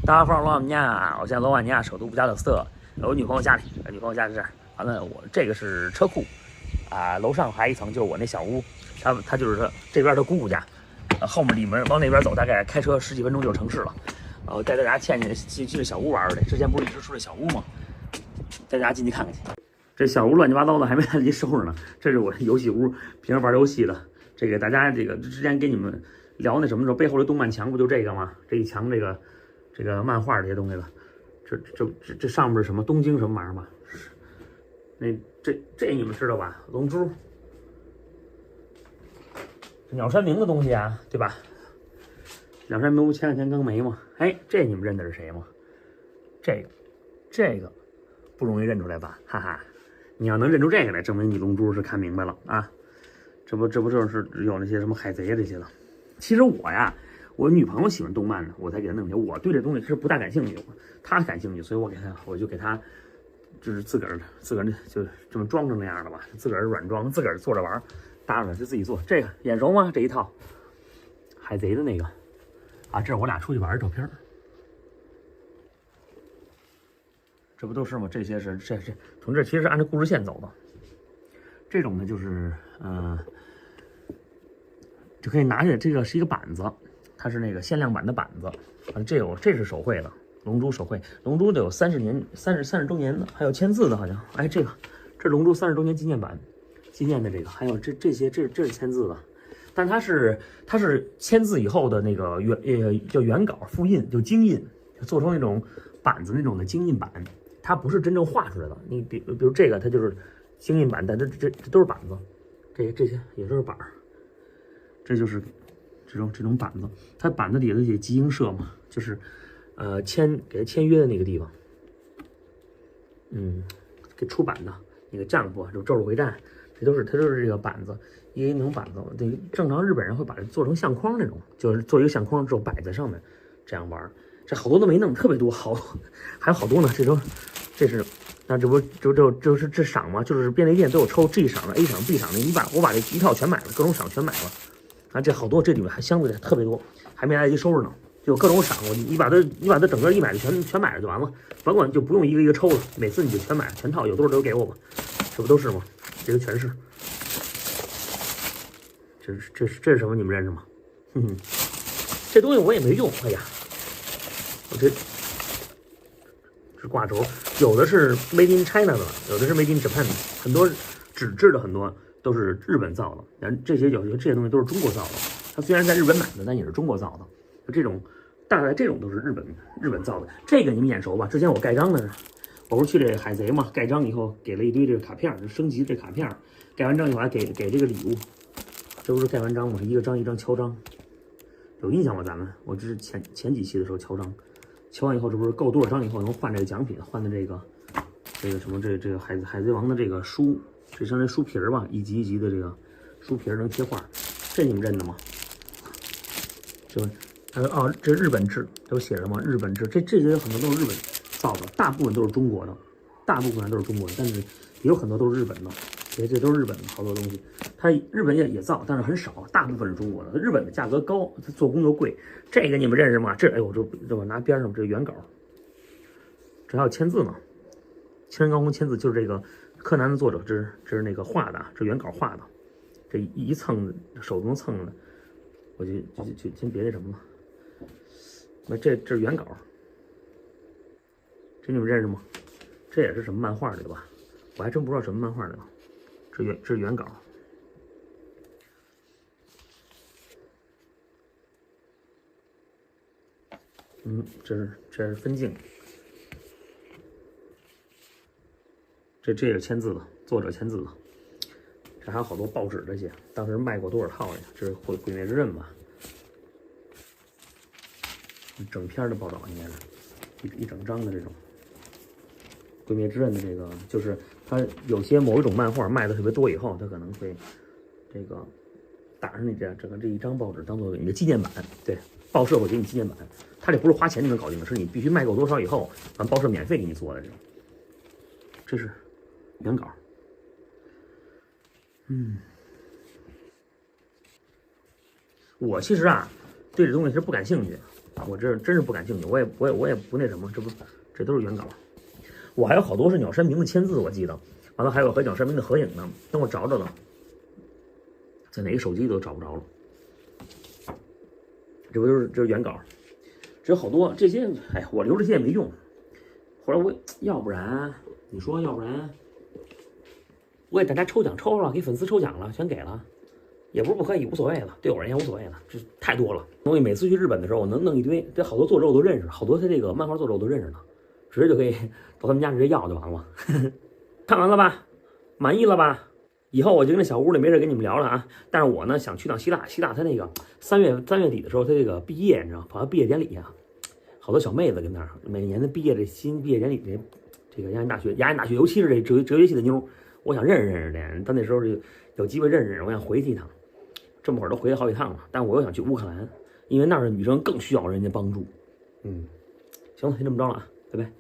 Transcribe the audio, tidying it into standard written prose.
大家好，我们家，我现在罗瓦尼亚首都布加勒斯特，我女朋友家里，女朋友家是这儿。完了，我这个是车库，楼上还一层就是我那小屋，它就是说这边的姑姑家，后面里面往那边走，大概开车10几分钟就是城市了。我带大家进这小屋玩去，之前不是一直说这小屋吗？带大家进去看看去。这小屋乱七八糟的，还没来得及收拾呢。这是我的游戏屋，平时玩游戏的。这个大家这个之前给你们聊那什么时候，背后的动漫墙不就这个吗？这一墙这个漫画这些东西的，这上面是什么东京什么玩意儿吧？那这你们知道吧？龙珠，鸟山明的东西啊，对吧？鸟山明不前2天刚没吗？哎，这你们认得是谁吗？这个不容易认出来吧？哈哈，你要能认出这个来，证明你龙珠是看明白了啊！这不就是有那些什么海贼这些了？其实我女朋友喜欢动漫呢，我才给她弄去。我对这东西是不大感兴趣，她感兴趣，所以我就给她，就是自个儿就这么装成那样的吧，自个儿软装，自个儿做着玩，搭着就自己做。这个眼熟吗？这一套海贼的那个啊，这是我俩出去玩的照片。这不都是吗？这些是从这其实是按照故事线走的。这种呢就是就可以拿起来，这个是一个板子，它是那个限量版的板子。这是手绘的，龙珠手绘，龙珠得有30周年的，还有签字的，好像。哎，这是龙珠30周年纪念版，纪念的这个，还有这些是签字的，但它是签字以后的那个叫原稿复印，就精印，做成那种板子那种的精印版，它不是真正画出来的。你比如这个，它就是精印版，但这都是板子，这些也都是板儿。这就是这种板子，它板子里的写集英社嘛，就是给它签约的那个地方，给出版的那个丈夫就咒术回战，它都是这个板子，一个那种板子。正常日本人会把它做成相框那种，就是做一个相框之后摆在上面这样玩。这好多都没弄，特别多，还有好多呢。这是那这不就是这赏吗？就是便利店都有抽 G 赏的、A 赏、B 赏的，我把这一套全买了，各种赏全买了。啊，这好多，这里面还相对特别多，还没来得及收拾呢，就各种赏。你把它整个一买就全买了就完了，甭管就不用一个一个抽了，每次你就全买全套，有多少都给我吧，这不都是吗？这个全是。这是什么？你们认识吗？这东西我也没用。哎呀，我这挂轴，有的是 Made in China 的，有的是 Made in Japan 的，很多纸质的很多都是日本造的，然后这些东西都是中国造的。它虽然在日本买的，但也是中国造的。大概这种都是日本造的。这个你们眼熟吧？之前我盖章的，我不是去这海贼嘛，盖章以后给了一堆这个卡片，就升级这卡片。盖完章以后还给这个礼物，这不是盖完章吗？一个章一张敲章，有印象吗？我这是前几期的时候敲章，敲完以后这不是够多少章以后能换这个奖品，换的这个什么这个海贼王的这个书。这像这书皮儿吧，一集一集的这个书皮儿能贴画，这你们认得吗？这日本制都写着吗？日本制，这些很多都是日本造的，大部分都是中国的，但是也有很多都是日本的，这都是日本的好多东西。它日本也造，但是很少，大部分是中国的。日本的价格高，它做工又贵。这个你们认识吗？哎呦，这我拿边上这原稿，这还有签字呢，青山刚宏签字就是这个。柯南的作者，这是那个画的，这原稿画的，这一蹭手动蹭的，我就先别那什么了。那这是原稿，这你们认识吗？这也是什么漫画的吧？我还真不知道什么漫画的。这是原稿。这是分镜。这也是签字的，作者签字的。这还有好多报纸这些，当时卖过多少套呀？这是毁灭之刃吧？整篇的报道应该是一整张的这种毁灭之刃的这个，就是它有些某一种漫画卖的特别多以后，它可能会这个打上你这一张报纸当做你的纪念版。对，报社会给你纪念版，它这不是花钱就能搞定的，是你必须卖够多少以后，咱报社免费给你做的这种。这是原稿。我其实对这东西是不感兴趣，我这真是不感兴趣，我也不那什么，这都是原稿。我还有好多是鸟山明的签字，我记得，完了还有和鸟山明的合影呢，等我找找呢，在哪个手机都找不着了。这不就是原稿？这有好多这些，哎，我留这些也没用。后来要不然你说，要不然我给大家抽奖抽了，给粉丝抽奖了，全给了。也不是不可以，无所谓了，对我而言无所谓了，这太多了。东西每次去日本的时候，我能弄一堆，这好多作者我都认识，好多他这个漫画作者我都认识呢，直接就可以到他们家直接要就完了。看完了吧？满意了吧？以后我就跟那小屋里没事跟你们聊了啊。但是我呢想去趟希腊，希腊他那个3月底的时候，他这个毕业，你知道，跑到毕业典礼啊，好多小妹子跟那儿，每年的新毕业典礼这个亚安大学，尤其是这哲学系的妞，我想认识认识人，到那时候有机会认识，我想回去一趟。这么会儿都回了好几趟了，但我又想去乌克兰，因为那儿的女生更需要人家帮助。行了，先这么着了啊，拜拜。